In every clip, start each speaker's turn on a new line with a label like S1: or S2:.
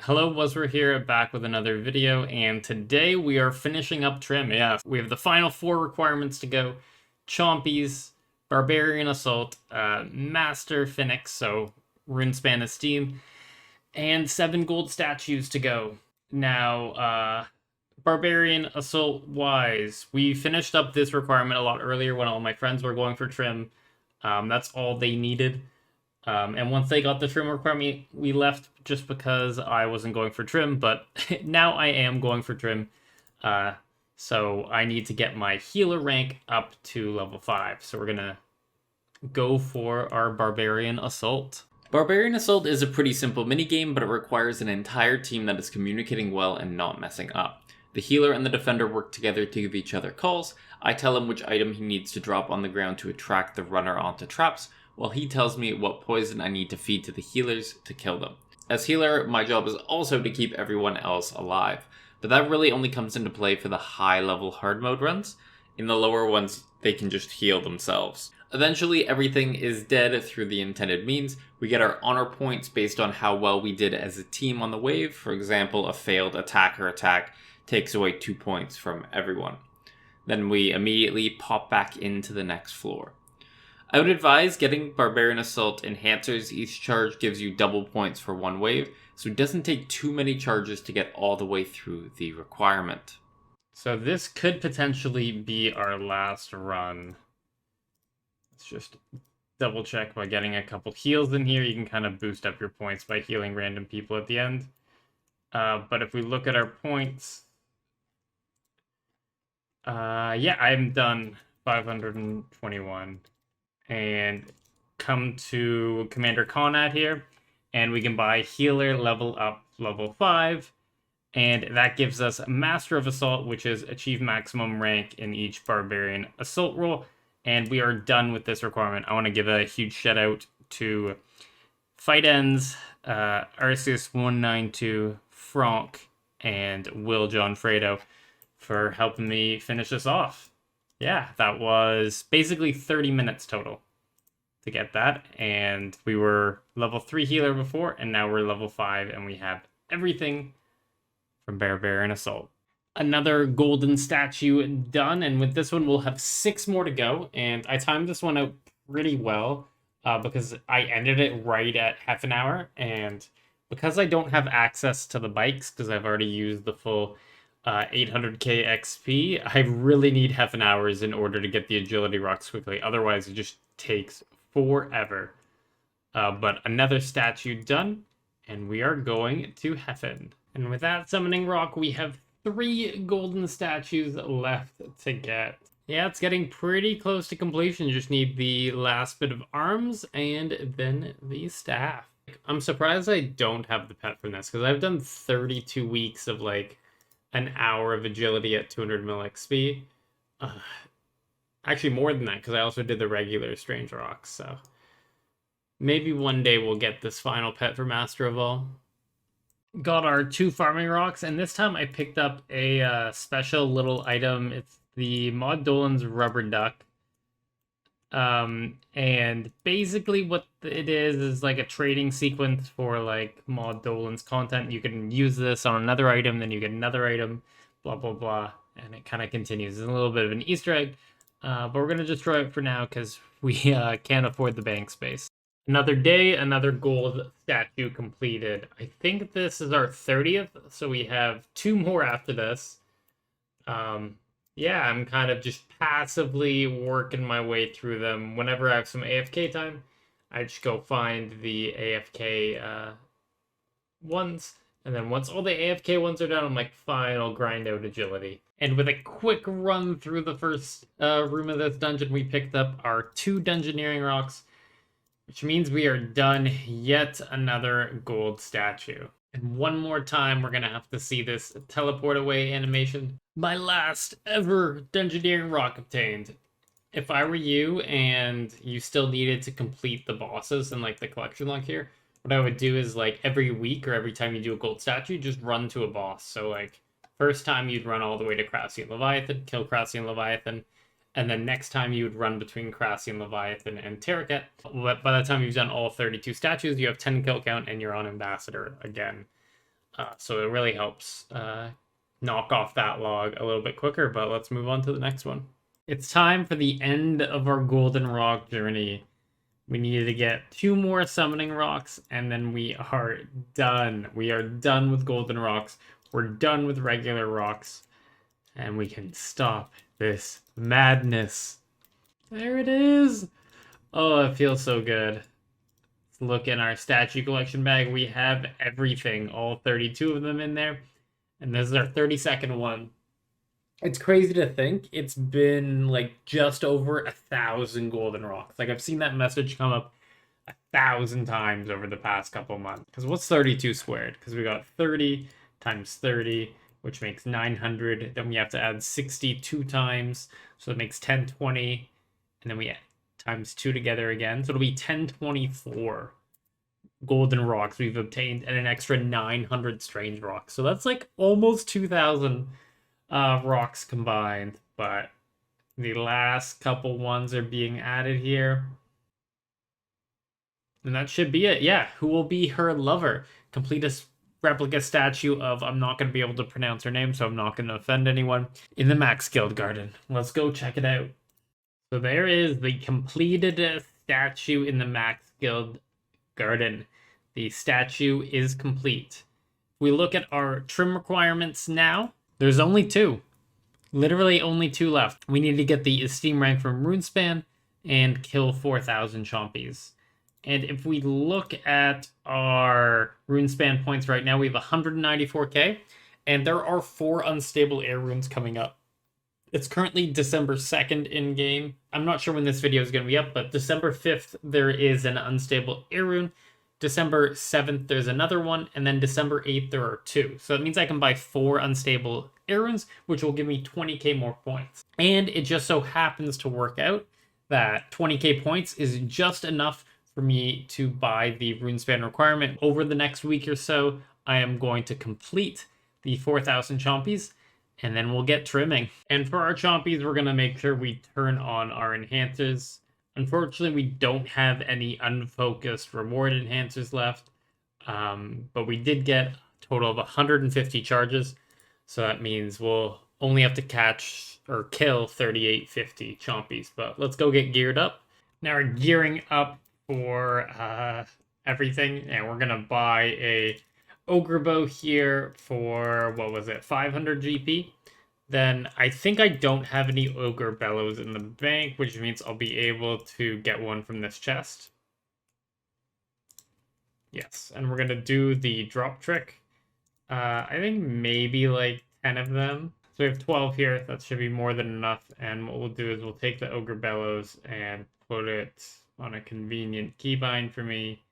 S1: Hello, Waswere here, back with another video, and today we are finishing up Trim. Yeah, we have the final 4 requirements to go. Choppies, Barbarian Assault, Master Phoenix, so Runespan Esteem, and 7 gold statues to go. Now, Barbarian Assault wise, we finished up this requirement a lot earlier when all my friends were going for Trim. That's all they needed. And once they got the trim requirement, we left just because I wasn't going for trim, but now I am going for trim. So I need to get my healer rank up to level 5. So we're going to go for our Barbarian Assault. Barbarian Assault is a pretty simple minigame, but it requires an entire team that is communicating well and not messing up. The healer and the defender work together to give each other calls. I tell him which item he needs to drop on the ground to attract the runner onto traps, while he tells me what poison I need to feed to the healers to kill them. As healer, my job is also to keep everyone else alive, but that really only comes into play for the high level hard mode runs. In the lower ones, they can just heal themselves. Eventually, everything is dead through the intended means. We get our honor points based on how well we did as a team on the wave. For example, a failed attacker attack takes away 2 points from everyone. Then we immediately pop back into the next floor. I would advise getting Barbarian Assault enhancers. Each charge gives you double points for one wave, so it doesn't take too many charges to get all the way through the requirement. So this could potentially be our last run. Let's just double check by getting a couple heals in here. You can kind of boost up your points by healing random people at the end. But if we look at our points, yeah, I'm done 521. And come to Commander Conrad here, and we can buy healer level up level 5, and that gives us Master of Assault, which is achieve maximum rank in each Barbarian Assault role, and we are done with this requirement. I want to give a huge shout out to Fight Ends, Arceus192, Franck, and Will John Fredo for helping me finish this off. Yeah, that was basically 30 minutes total to get that. And we were level 3 healer before, and now we're level 5, and we have everything from Barbarian Assault. Another golden statue done, and with this one, we'll have 6 more to go. And I timed this one out pretty well because I ended it right at half an hour. And because I don't have access to the bikes, because I've already used the full 800k XP, I really need half an hour in order to get the agility rocks quickly. Otherwise, it just takes forever. But another statue done, and we are going to heaven. And with that summoning rock, we have 3 golden statues left to get. Yeah, it's getting pretty close to completion. You just need the last bit of arms and then the staff. I'm surprised I don't have the pet from this, because I've done 32 weeks of like an hour of agility at 200 mil XP. Actually, more than that, because I also did the regular Strange Rocks, so maybe one day we'll get this final pet for Master of All. Got our 2 farming rocks, and this time I picked up a special little item. It's the Maud Dolan's Rubber Duck. And basically what it is like a trading sequence for like Maud Dolan's content. You can use this on another item, then you get another item, blah blah blah, and it kind of continues. It's a little bit of an Easter egg, but we're gonna destroy it for now because we can't afford the bank space. Another day, another gold statue completed. I think this is our 30th, so we have 2 more after this. Yeah, I'm kind of just passively working my way through them. Whenever I have some AFK time, I just go find the AFK ones. And then once all the AFK ones are done, I'm like, fine, I'll grind out agility. And with a quick run through the first room of this dungeon, we picked up our 2 dungeoneering rocks, which means we are done yet another gold statue. And one more time, we're going to have to see this teleport away animation. My last ever dungeoneering rock obtained. If I were you and you still needed to complete the bosses and like the collection log here, what I would do is like every week or every time you do a gold statue, just run to a boss. So like first time you'd run all the way to Crassian Leviathan, kill Crassian Leviathan, and then next time you would run between Crassian Leviathan and Terraket. By the time you've done all 32 statues, you have 10 kill count and you're on Ambassador again. So it really helps knock off that log a little bit quicker, but let's move on to the next one. It's time for the end of our Golden Rock journey. We needed to get 2 more summoning rocks, and then we are done. We are done with golden rocks. We're done with regular rocks. And we can stop this madness. There it is! Oh, it feels so good. Let's look in our statue collection bag. We have everything, all 32 of them in there. And this is our 32nd one. It's crazy to think it's been like just over 1,000 golden rocks. Like I've seen that message come up 1,000 times over the past couple months. Because what's 32 squared? Because we got 30 times 30, which makes 900. Then we have to add 62 times, so it makes 1020. And then we add times 2 together again, so it'll be 1024 golden rocks we've obtained, and an extra 900 strange rocks. So that's like almost 2,000 rocks combined, but the last couple ones are being added here. And that should be it. Yeah, who will be her lover? Complete a replica statue of, I'm not going to be able to pronounce her name, so I'm not going to offend anyone, in the Max Guild Garden. Let's go check it out. So there is the completed statue in the Max Guild Garden. The statue is complete. We look at our trim requirements now. There's only 2. Literally only 2 left. We need to get the esteem rank from Runespan and kill 4,000 Choppies. And if we look at our Runespan points right now, we have 194k. And there are 4 unstable air runes coming up. It's currently December 2nd in-game. I'm not sure when this video is going to be up, but December 5th, there is an unstable air rune. December 7th, there's another one, and then December 8th, there are 2. So it means I can buy 4 unstable air runes, which will give me 20k more points. And it just so happens to work out that 20k points is just enough for me to buy the Runespan requirement. Over the next week or so, I am going to complete the 4,000 Choppies, and then we'll get trimming. And for our Choppies, we're going to make sure we turn on our enhancers. Unfortunately, we don't have any unfocused reward enhancers left, but we did get a total of 150 charges, so that means we'll only have to catch or kill 3850 Choppies. But let's go get geared up. Now we're gearing up for everything, and we're gonna buy a ogre bow here for, what was it, 500 GP. Then I think I don't have any ogre bellows in the bank, which means I'll be able to get one from this chest. Yes, and we're gonna do the drop trick. I think maybe like 10 of them. So we have 12 here. That should be more than enough. And what we'll do is we'll take the ogre bellows and put it on a convenient keybind for me,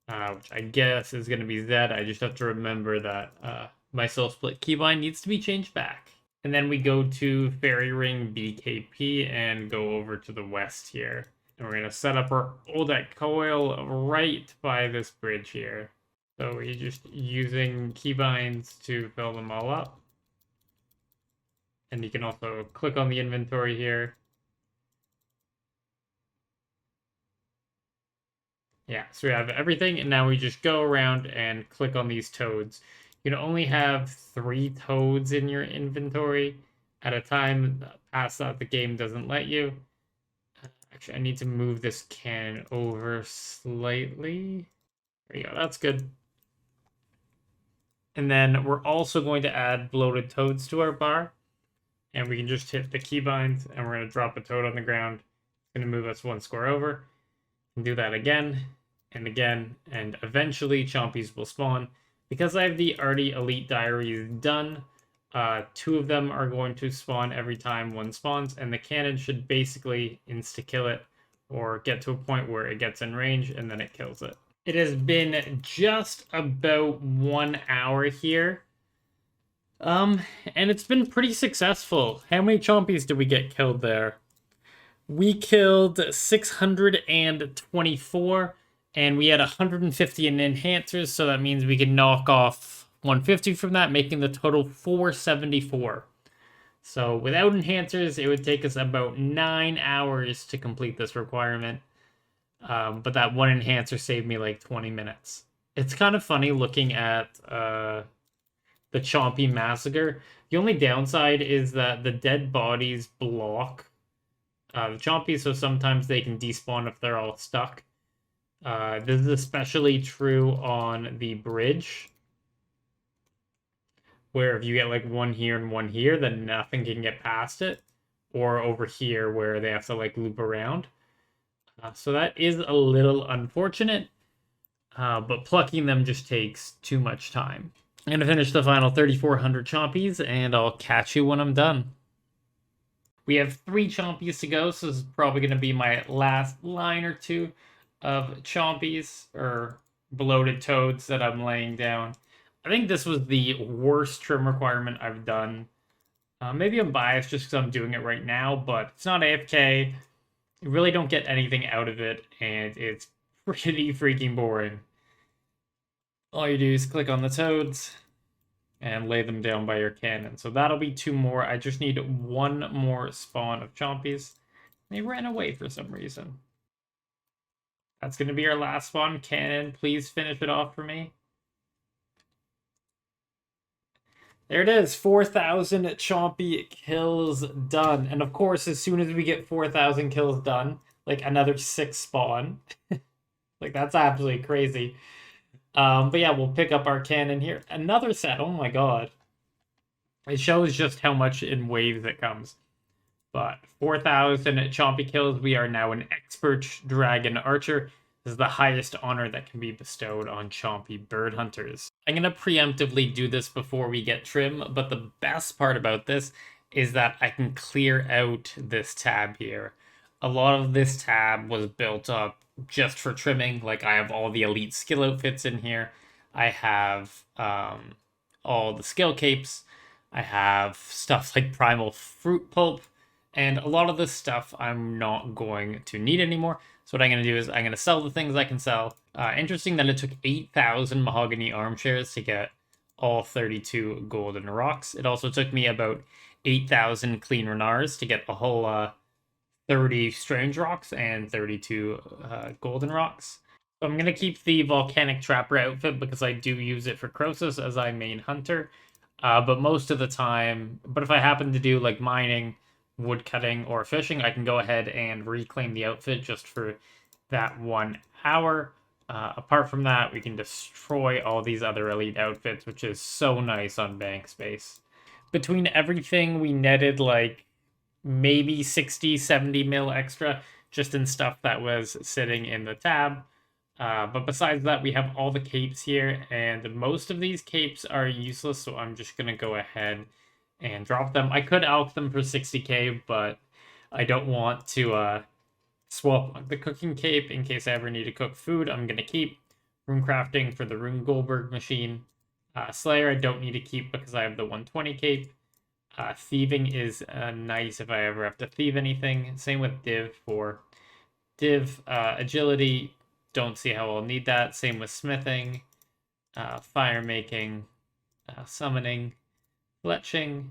S1: which I guess is going to be Z. I just have to remember that my soul split keybind needs to be changed back. And then we go to Fairy Ring BKP and go over to the west here. And we're going to set up our Oldet coil right by this bridge here. So we're just using keybinds to fill them all up. And you can also click on the inventory here. Yeah, so we have everything, and now we just go around and click on these toads. You can only have 3 toads in your inventory at a time. Past that, the game doesn't let you. Actually, I need to move this can over slightly. There you go, that's good. And then we're also going to add bloated toads to our bar. And we can just hit the keybind, and we're going to drop a toad on the ground. It's going to move us 1 square over. And do that again, and again, and eventually Choppies will spawn. Because I have the Artie Elite Diaries done, 2 of them are going to spawn every time one spawns, and the cannon should basically insta-kill it, or get to a point where it gets in range, and then it kills it. It has been just about 1 hour here. And it's been pretty successful. How many Choppies did we get killed there? We killed 624, and we had 150 in enhancers, so that means we can knock off 150 from that, making the total 474. So without enhancers, it would take us about 9 hours to complete this requirement. But that one enhancer saved me like 20 minutes. It's kind of funny looking at the Chompy Massacre. The only downside is that the dead bodies block the Chompies, so sometimes they can despawn if they're all stuck. This is especially true on the bridge, where if you get like one here and one here, then nothing can get past it. Or over here where they have to like loop around. So that is a little unfortunate, but plucking them just takes too much time. I'm going to finish the final 3,400 Chompies, and I'll catch you when I'm done. We have 3 Chompies to go, so this is probably going to be my last line or two of Chompies, or bloated toads that I'm laying down. I think this was the worst trim requirement I've done. Maybe I'm biased just because I'm doing it right now, but it's not AFK. You really don't get anything out of it, and it's pretty freaking boring. All you do is click on the toads and lay them down by your cannon. So that'll be 2 more. I just need 1 more spawn of Chompies. They ran away for some reason. That's going to be our last spawn. Cannon, please finish it off for me. There it is, 4,000 Chompy kills done. And of course, as soon as we get 4,000 kills done, like another 6 spawn. Like, that's absolutely crazy. But yeah, we'll pick up our cannon here. Another set, oh my god. It shows just how much in waves it comes. But 4,000 Chompy kills, we are now an expert dragon archer. This is the highest honor that can be bestowed on Chompy bird hunters. I'm going to preemptively do this before we get trim, but the best part about this is that I can clear out this tab here. A lot of this tab was built up just for trimming. Like, I have all the elite skill outfits in here. I have all the skill capes. I have stuff like primal fruit pulp. And a lot of this stuff I'm not going to need anymore. So what I'm going to do is I'm going to sell the things I can sell. Interesting that it took 8,000 mahogany armchairs to get all 32 golden rocks. It also took me about 8,000 clean renars to get a whole 30 strange rocks and 32 golden rocks. So I'm going to keep the volcanic trapper outfit because I do use it for Croesus as I main hunter. But most of the time, but if I happen to do like mining, wood cutting, or fishing, I can go ahead and reclaim the outfit just for that 1 hour. Apart from that, we can destroy all these other elite outfits, which is so nice on bank space. Between everything, we netted like maybe 60, 70 mil extra just in stuff that was sitting in the tab. But besides that, we have all the capes here, and most of these capes are useless, so I'm just going to go ahead and drop them. I could alch them for 60k, but I don't want to swap the cooking cape in case I ever need to cook food. I'm going to keep rune crafting for the Rune Goldberg machine. Slayer I don't need to keep because I have the 120 cape. Thieving is nice if I ever have to thieve anything. Same with Div for Div. Agility, don't see how I'll need that. Same with smithing, fire making, summoning, fletching,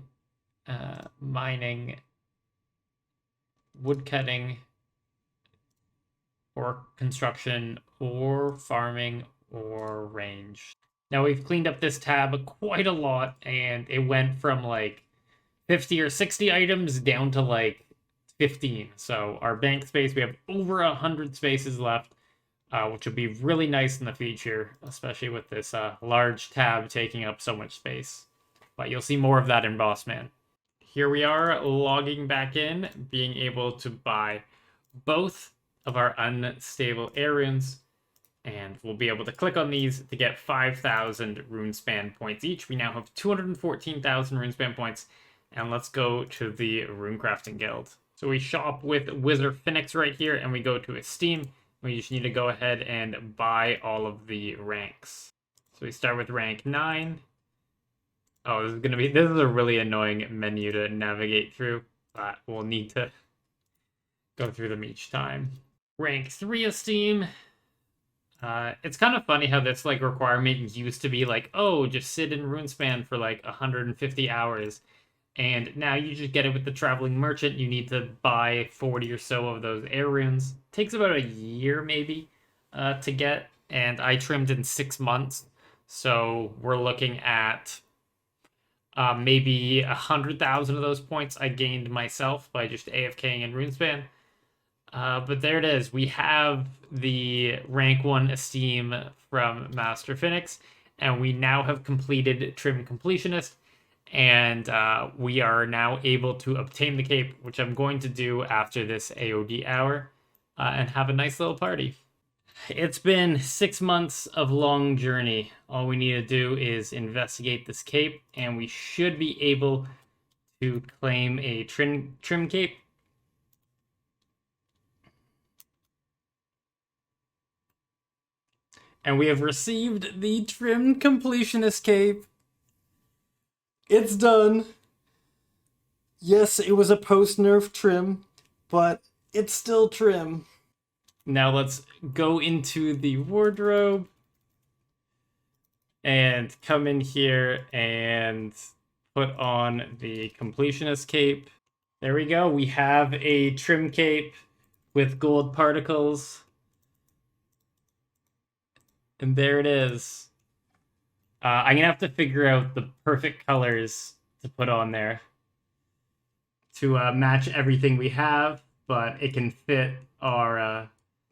S1: mining, woodcutting, or construction, or farming, or range. Now we've cleaned up this tab quite a lot, and it went from like 50 or 60 items down to like 15. So our bank space, we have over 100 spaces left, which would be really nice in the future, especially with this large tab taking up so much space. But you'll see more of that in Boss Man. Here we are logging back in, being able to buy both of our unstable air runes, and we'll be able to click on these to get 5,000 runespan points each. We now have 214,000 runespan points, and let's go to the rune crafting guild. So we shop with Wizard Phoenix right here, and we go to Esteem. We just need to go ahead and buy all of the ranks. So we start with rank 9. Oh, this is a really annoying menu to navigate through, but we'll need to go through them each time. Rank 3 Esteem. It's kind of funny how this like requirement used to be like, oh, just sit in Runespan for like 150 hours. And now you just get it with the Traveling Merchant. You need to buy 40 or so of those air runes. Takes about a year maybe to get, and I trimmed in 6 months. So we're looking at Maybe 100,000 of those points I gained myself by just AFKing in Runespan. But there it is. We have the rank 1 esteem from Master Phoenix, and we now have completed Trim Completionist, and we are now able to obtain the cape, which I'm going to do after this AOD hour, and have a nice little party. It's been 6 months of long journey. All we need to do is investigate this cape, and we should be able to claim a trim cape. And we have received the Trim Completionist cape. It's done. Yes, it was a post-nerf trim, but it's still trim. Now let's go into the wardrobe and come in here and put on the Completionist cape. There we go. We have a trim cape with gold particles. And there it is. I'm going to have to figure out the perfect colors to put on there to match everything we have, but it can fit our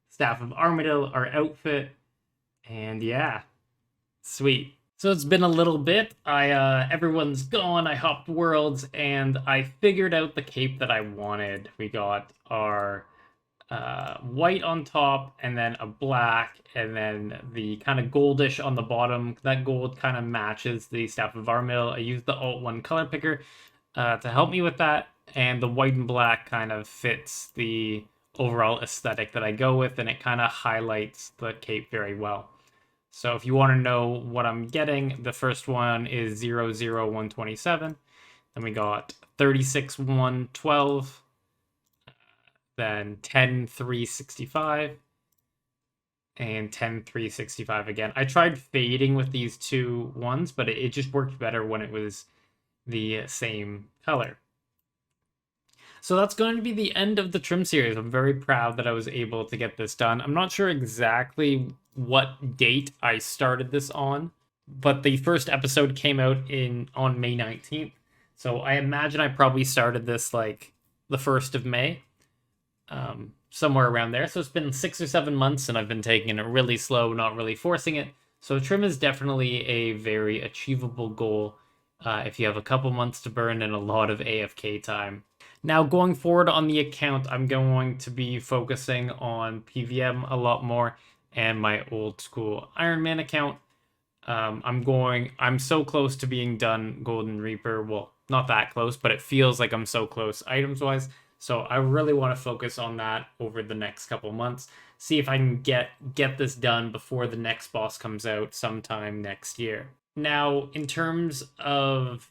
S1: Staff of Armadillo, our outfit, and yeah, sweet. So it's been a little bit. Everyone's gone. I hopped worlds, and I figured out the cape that I wanted. We got our white on top, and then a black, and then the kind of goldish on the bottom. That gold kind of matches the Staff of Armadillo. I used the Alt 1 color picker to help me with that, and the white and black kind of fits the overall aesthetic that I go with, and it kind of highlights the cape very well. So if you want to know what I'm getting, the first one is 00127. Then we got 36112. Then 10365. And 10365 again. I tried fading with these two ones, but it just worked better when it was the same color. So that's going to be the end of the trim series. I'm very proud that I was able to get this done. I'm not sure exactly what date I started this on, but the first episode came out on May 19th. So I imagine I probably started this like the 1st of May, somewhere around there. So it's been 6 or 7 months, and I've been taking it really slow, not really forcing it. So trim is definitely a very achievable goal if you have a couple months to burn and a lot of AFK time. Now, going forward on the account, I'm going to be focusing on PVM a lot more and my old school Iron Man account. I'm so close to being done Golden Reaper. Well, not that close, but it feels like I'm so close items-wise. So I really want to focus on that over the next couple months. See if I can get this done before the next boss comes out sometime next year. Now, in terms of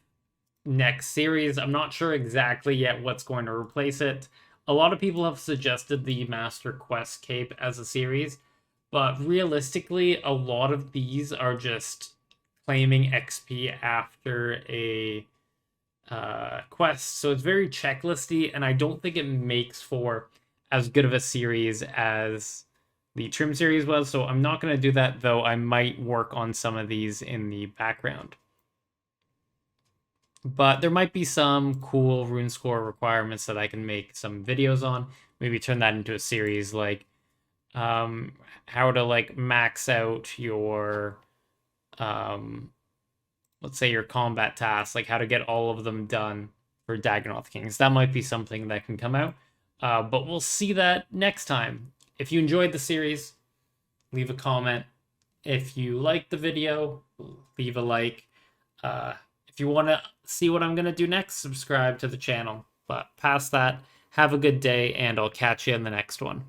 S1: next series, I'm not sure exactly yet what's going to replace it. A lot of people have suggested the Master Quest cape as a series, but realistically, a lot of these are just claiming XP after a quest, so it's very checklisty, and I don't think it makes for as good of a series as the Trim series was, so I'm not going to do that, though I might work on some of these in the background. But there might be some cool rune score requirements that I can make some videos on. Maybe turn that into a series, like how to like max out your let's say your combat tasks, like how to get all of them done for Dagonoth Kings. That might be something that can come out, but we'll see that next time. If you enjoyed the series, leave a comment. If you liked the video, leave a like. If you want to see what I'm going to do next, subscribe to the channel. But past that, have a good day, and I'll catch you in the next one.